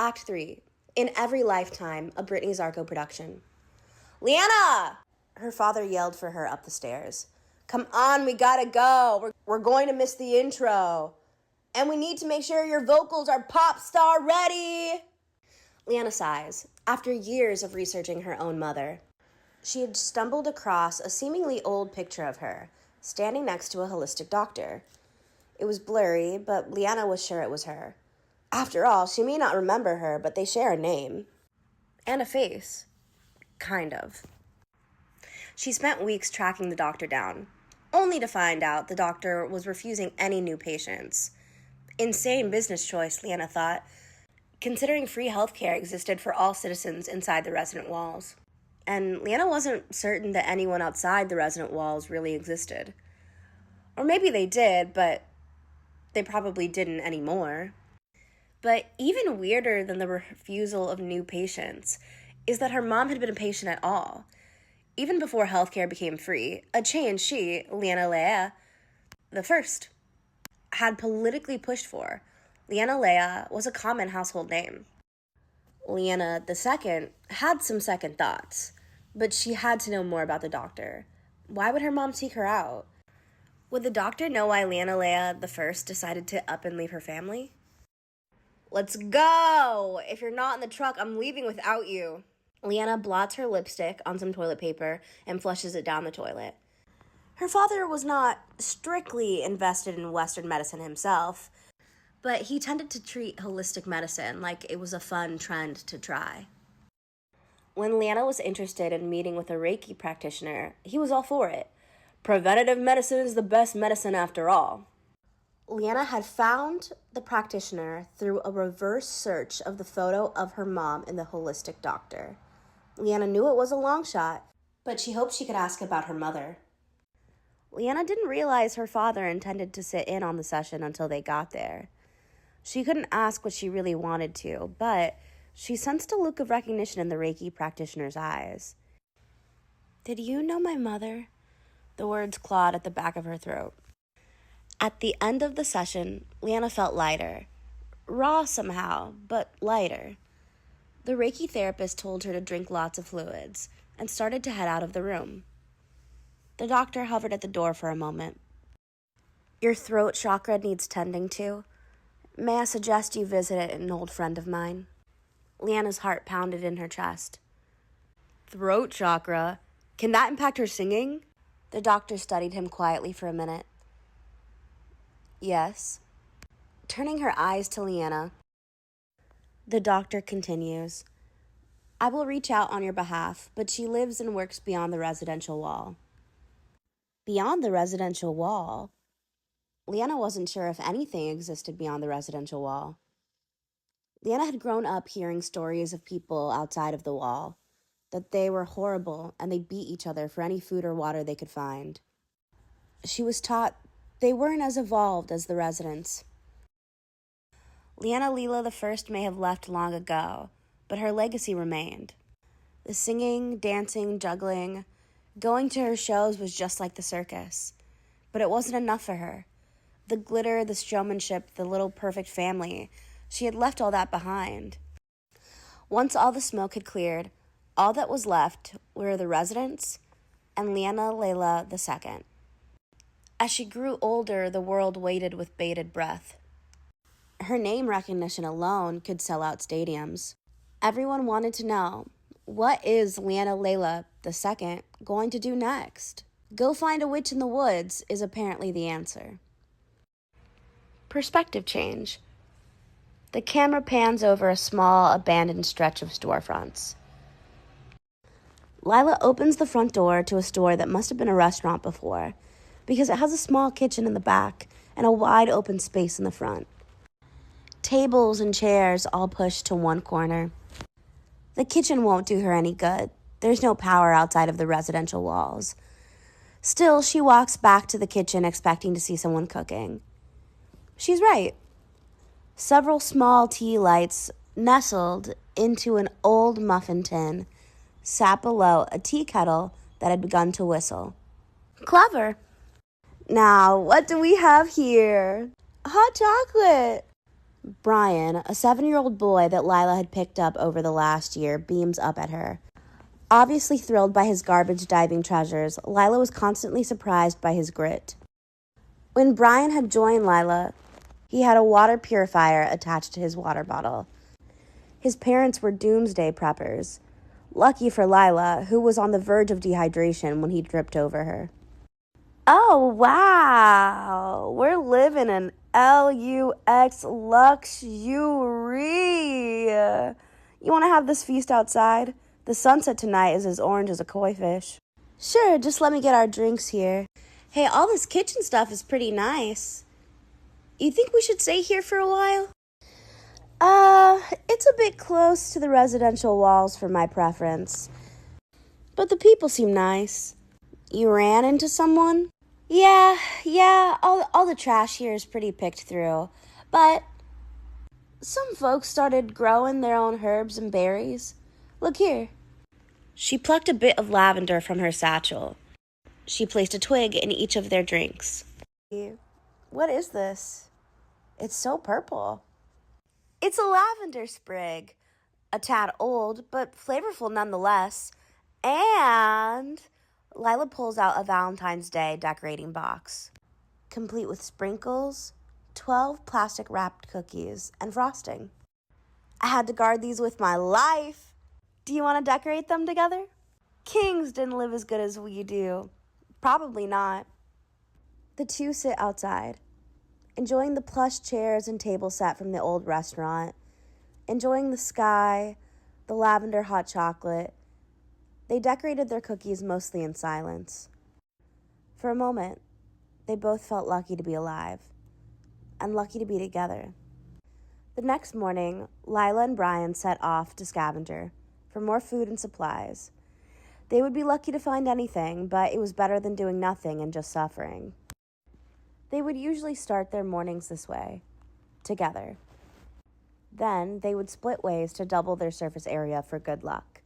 Act 3. In Every Lifetime, a Brittany Zarco production. Leanna! Her father yelled for her up the stairs. Come on, we gotta go. We're going to miss the intro. And we need to make sure your vocals are pop star ready. Leanna sighs. After years of researching her own mother, she had stumbled across a seemingly old picture of her, standing next to a holistic doctor. It was blurry, but Leanna was sure it was her. After all, she may not remember her, but they share a name. And a face. Kind of. She spent weeks tracking the doctor down, only to find out the doctor was refusing any new patients. Insane business choice, Leanna thought, considering free healthcare existed for all citizens inside the resident walls. And Leanna wasn't certain that anyone outside the resident walls really existed. Or maybe they did, but they probably didn't anymore. But even weirder than the refusal of new patients is that her mom had been a patient at all. Even before healthcare became free, a change she, Leanna Lea, the first, had politically pushed for. Leanna Lea was a common household name. Leanna the second had some second thoughts, but she had to know more about the doctor. Why would her mom seek her out? Would the doctor know why Leanna Lea the first decided to up and leave her family? Let's go! If you're not in the truck, I'm leaving without you. Leanna blots her lipstick on some toilet paper and flushes it down the toilet. Her father was not strictly invested in Western medicine himself, but he tended to treat holistic medicine like it was a fun trend to try. When Leanna was interested in meeting with a Reiki practitioner, he was all for it. Preventative medicine is the best medicine after all. Leanna had found the practitioner through a reverse search of the photo of her mom and the holistic doctor. Leanna knew it was a long shot, but she hoped she could ask about her mother. Leanna didn't realize her father intended to sit in on the session until they got there. She couldn't ask what she really wanted to, but she sensed a look of recognition in the Reiki practitioner's eyes. Did you know my mother? The words clawed at the back of her throat. At the end of the session, Leanna felt lighter. Raw somehow, but lighter. The Reiki therapist told her to drink lots of fluids and started to head out of the room. The doctor hovered at the door for a moment. Your throat chakra needs tending to. May I suggest you visit an old friend of mine? Leanna's heart pounded in her chest. Throat chakra? Can that impact her singing? The doctor studied him quietly for a minute. Yes. Turning her eyes to Leanna, the doctor continues. I will reach out on your behalf, but she lives and works beyond the residential wall. Beyond the residential wall? Leanna wasn't sure if anything existed beyond the residential wall. Leanna had grown up hearing stories of people outside of the wall, that they were horrible and they beat each other for any food or water they could find. She was taught they weren't as evolved as the residents. Leanna Lila the First may have left long ago, but her legacy remained. The singing, dancing, juggling, going to her shows was just like the circus. But it wasn't enough for her. The glitter, the showmanship, the little perfect family, she had left all that behind. Once all the smoke had cleared, all that was left were the residents and Leanna Layla II. As she grew older, the world waited with bated breath. Her name recognition alone could sell out stadiums. Everyone wanted to know, what is Leanna Layla II going to do next? Go find a witch in the woods is apparently the answer. Perspective change. The camera pans over a small, abandoned stretch of storefronts. Lila opens the front door to a store that must have been a restaurant before, because it has a small kitchen in the back and a wide open space in the front. Tables and chairs all pushed to one corner. The kitchen won't do her any good. There's no power outside of the residential walls. Still, she walks back to the kitchen expecting to see someone cooking. She's right. Several small tea lights nestled into an old muffin tin sat below a tea kettle that had begun to whistle. Clever. Now, what do we have here? Hot chocolate. Brian, a 7-year-old boy that Lila had picked up over the last year, beams up at her. Obviously thrilled by his garbage diving treasures, Lila was constantly surprised by his grit. When Brian had joined Lila, he had a water purifier attached to his water bottle. His parents were doomsday preppers. Lucky for Lila, who was on the verge of dehydration when he tripped over her. Oh, wow. We're living in LUX luxury. You want to have this feast outside? The sunset tonight is as orange as a koi fish. Sure, just let me get our drinks here. Hey, all this kitchen stuff is pretty nice. You think we should stay here for a while? It's a bit close to the residential walls for my preference. But the people seem nice. You ran into someone? Yeah, all the trash here is pretty picked through. But some folks started growing their own herbs and berries. Look here. She plucked a bit of lavender from her satchel. She placed a twig in each of their drinks. What is this? It's so purple. It's a lavender sprig. A tad old, but flavorful nonetheless. And Lila pulls out a Valentine's Day decorating box, complete with sprinkles, 12 plastic-wrapped cookies, and frosting. I had to guard these with my life. Do you want to decorate them together? Kings didn't live as good as we do. Probably not. The two sit outside, enjoying the plush chairs and table set from the old restaurant, enjoying the sky, the lavender hot chocolate. They decorated their cookies mostly in silence. For a moment, they both felt lucky to be alive, and lucky to be together. The next morning, Lila and Brian set off to scavenger for more food and supplies. They would be lucky to find anything, but it was better than doing nothing and just suffering. They would usually start their mornings this way, together. Then they would split ways to double their surface area for good luck.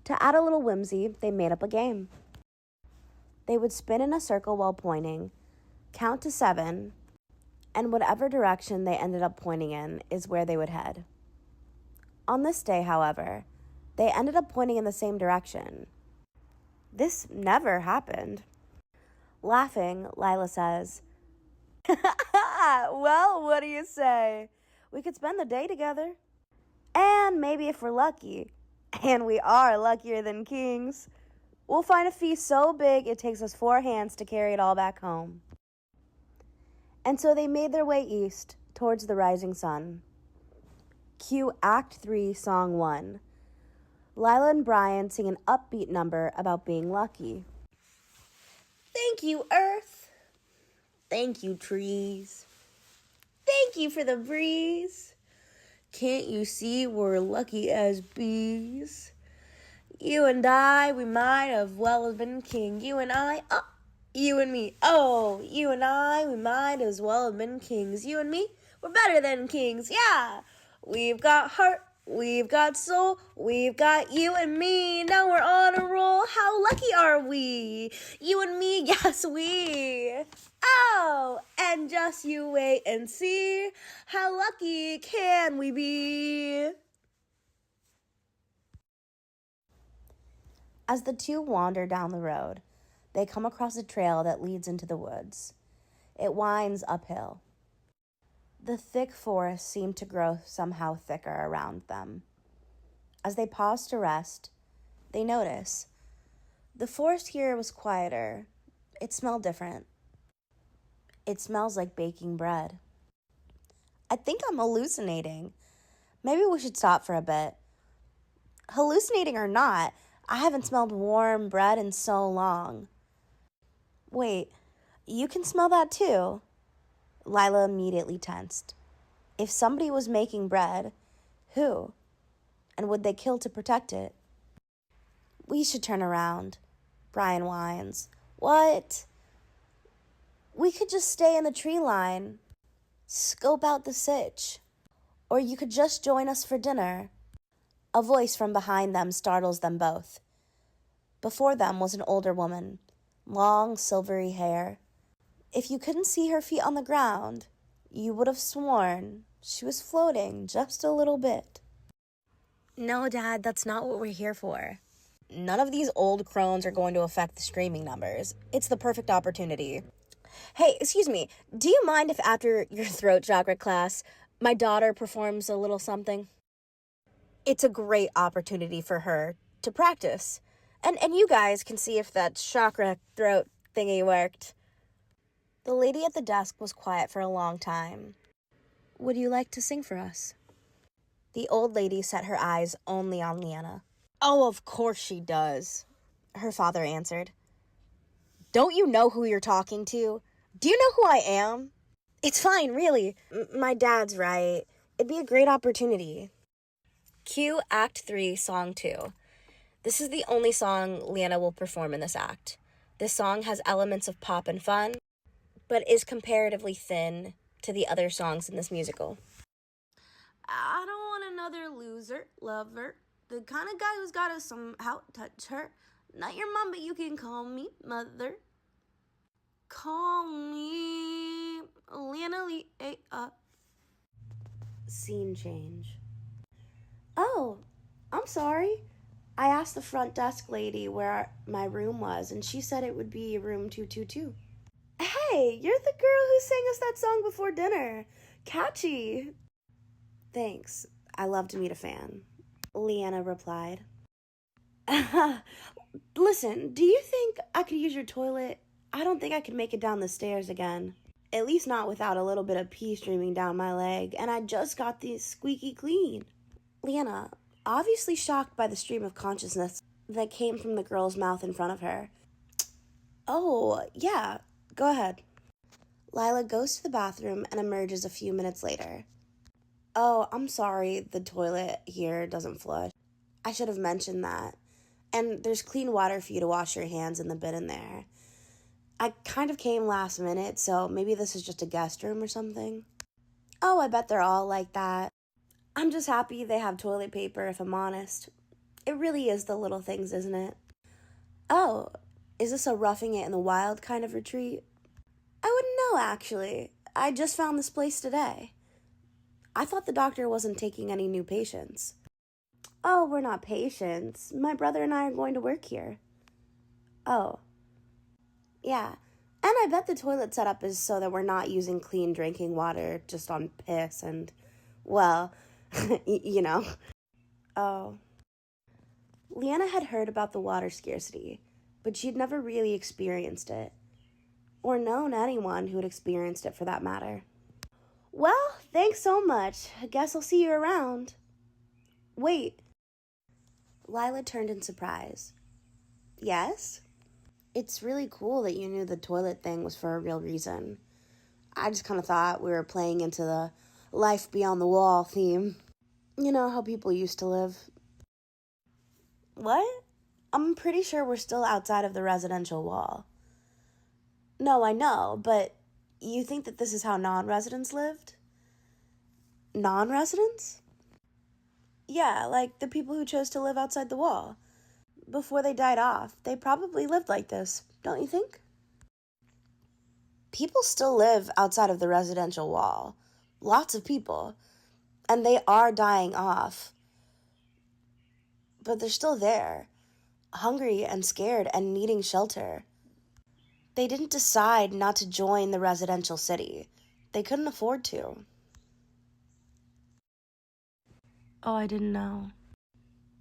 To add a little whimsy, they made up a game. They would spin in a circle while pointing, count to 7, and whatever direction they ended up pointing in is where they would head. On this day, however, they ended up pointing in the same direction. This never happened. Laughing, Lila says, "Well, what do you say? We could spend the day together. And maybe if we're lucky, and we are luckier than kings, we'll find a feast so big it takes us 4 hands to carry it all back home." And so they made their way east, towards the rising sun. Cue Act 3, Song 1. Lila and Brian sing an upbeat number about being lucky. Thank you, Earth. Thank you, trees. Thank you for the breeze. Can't you see we're lucky as bees? You and I, we might have well have been king. You and I, you and me. Oh, you and I, we might as well have been kings. You and me, we're better than kings. Yeah, we've got heart, we've got soul, we've got you and me. Now we're on a roll. How lucky are we? You and me, yes, we. Oh, and just you wait and see. How lucky can we be? As the two wander down the road, they come across a trail that leads into the woods. It winds uphill. The thick forest seemed to grow somehow thicker around them. As they pause to rest, they notice the forest here was quieter. It smelled different. It smells like baking bread. I think I'm hallucinating. Maybe we should stop for a bit. Hallucinating or not, I haven't smelled warm bread in so long. Wait, you can smell that too? Lila immediately tensed. If somebody was making bread, who? And would they kill to protect it? We should turn around, Brian whines. What? We could just stay in the tree line, scope out the sitch. Or you could just join us for dinner. A voice from behind them startles them both. Before them was an older woman, long silvery hair. If you couldn't see her feet on the ground, you would have sworn She was floating just a little bit. No, Dad, that's not what we're here for. None of these old crones are going to affect the streaming numbers. It's the perfect opportunity. Hey, excuse me, do you mind if after your throat chakra class, my daughter performs a little something? It's a great opportunity for her to practice. And you guys can see if that chakra throat thingy worked. The lady at the desk was quiet for a long time. Would you like to sing for us? The old lady set her eyes only on Leanna. Oh, of course she does, her father answered. Don't you know who you're talking to? Do you know who I am? It's fine, really. My dad's right. It'd be a great opportunity. Cue Act 3, Song 2. This is the only song Leanna will perform in this act. This song has elements of pop and fun, but is comparatively thin to the other songs in this musical. I don't want another loser, lover, the kind of guy who's gotta somehow touch her. Not your mom, but you can call me mother. Call me Leanna Lee. Scene change. Oh, I'm sorry. I asked the front desk lady where my room was, and she said it would be room 222. Hey, you're the girl who sang us that song before dinner. Catchy. Thanks. I love to meet a fan, Leanna replied. Listen, do you think I could use your toilet? I don't think I could make it down the stairs again. At least not without a little bit of pee streaming down my leg, and I just got these squeaky clean. Leanna, obviously shocked by the stream of consciousness that came from the girl's mouth in front of her. Oh, yeah, go ahead. Lila goes to the bathroom and emerges a few minutes later. Oh, I'm sorry, the toilet here doesn't flush. I should have mentioned that. And there's clean water for you to wash your hands in the bin in there. I kind of came last minute, so maybe this is just a guest room or something. Oh, I bet they're all like that. I'm just happy they have toilet paper, if I'm honest. It really is the little things, isn't it? Oh, is this a roughing it in the wild kind of retreat? I wouldn't know, actually. I just found this place today. I thought the doctor wasn't taking any new patients. Oh, we're not patients. My brother and I are going to work here. Oh. Yeah. And I bet the toilet setup is so that we're not using clean drinking water just on piss and, well, you know. Oh. Leanna had heard about the water scarcity, but she'd never really experienced it. Or known anyone who had experienced it for that matter. Well, thanks so much. I guess I'll see you around. Wait. Lila turned in surprise. Yes? It's really cool that you knew the toilet thing was for a real reason. I just kind of thought we were playing into the life beyond the wall theme. You know how people used to live. What? I'm pretty sure we're still outside of the residential wall. No, I know, but you think that this is how non-residents lived? Non-residents? Yeah, like the people who chose to live outside the wall. Before they died off, they probably lived like this, don't you think? People still live outside of the residential wall. Lots of people. And they are dying off. But they're still there. Hungry and scared and needing shelter. They didn't decide not to join the residential city. They couldn't afford to. Oh, I didn't know.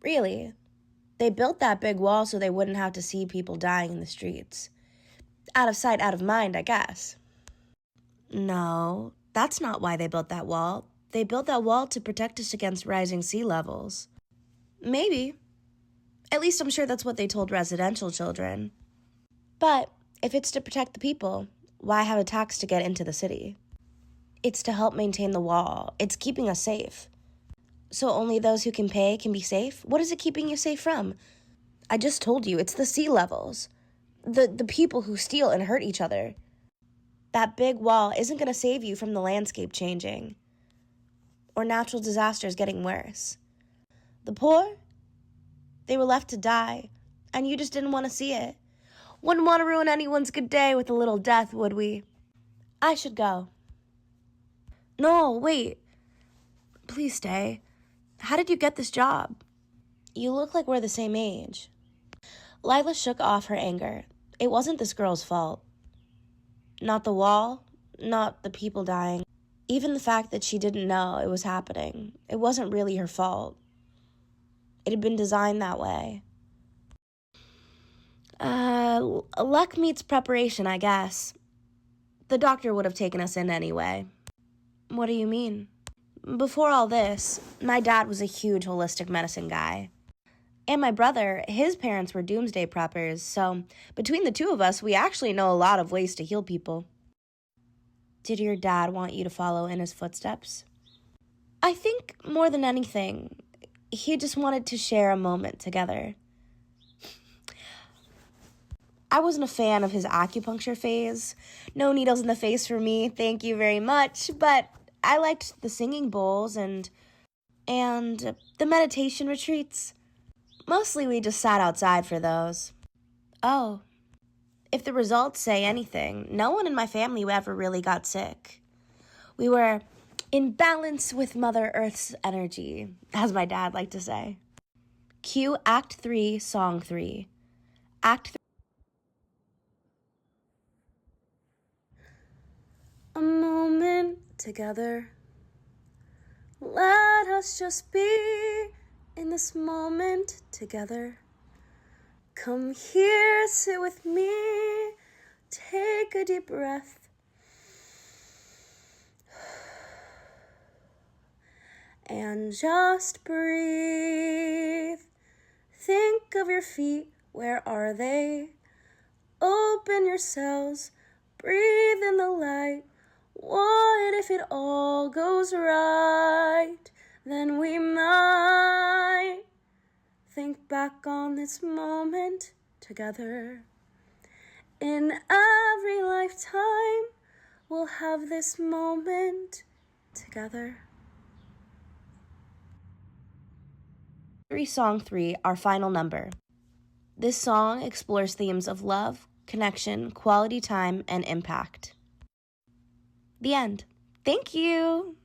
Really? They built that big wall so they wouldn't have to see people dying in the streets. Out of sight, out of mind, I guess. No, that's not why they built that wall. They built that wall to protect us against rising sea levels. Maybe. At least I'm sure that's what they told residential children. But if it's to protect the people, why have a tax to get into the city? It's to help maintain the wall. It's keeping us safe. So only those who can pay can be safe? What is it keeping you safe from? I just told you, it's the sea levels. The people who steal and hurt each other. That big wall isn't going to save you from the landscape changing. Or natural disasters getting worse. The poor? They were left to die, and you just didn't want to see it. Wouldn't want to ruin anyone's good day with a little death, would we? I should go. No, wait. Please stay. How did you get this job? You look like we're the same age. Lila shook off her anger. It wasn't this girl's fault. Not the wall, not the people dying. Even the fact that she didn't know it was happening. It wasn't really her fault. It had been designed that way. Luck meets preparation, I guess. The doctor would have taken us in anyway. What do you mean? Before all this, my dad was a huge holistic medicine guy. And my brother, his parents were doomsday preppers, so between the two of us, we actually know a lot of ways to heal people. Did your dad want you to follow in his footsteps? I think more than anything, he just wanted to share a moment together. I wasn't a fan of his acupuncture phase. No needles in the face for me, thank you very much, but I liked the singing bowls and the meditation retreats. Mostly we just sat outside for those. Oh, if the results say anything, no one in my family ever really got sick. We were in balance with Mother Earth's energy, as my dad liked to say. Cue Act 3, Song 3. Act 3. A moment together. Let us just be in this moment together. Come here, sit with me, take a deep breath. And just breathe. Think of your feet, where are they? Open your cells, breathe in the light. What if it all goes right? Then we might think back on this moment together. In every lifetime, we'll have this moment together. Song 3, our final number. This song explores themes of love, connection, quality time, and impact. The end. Thank you.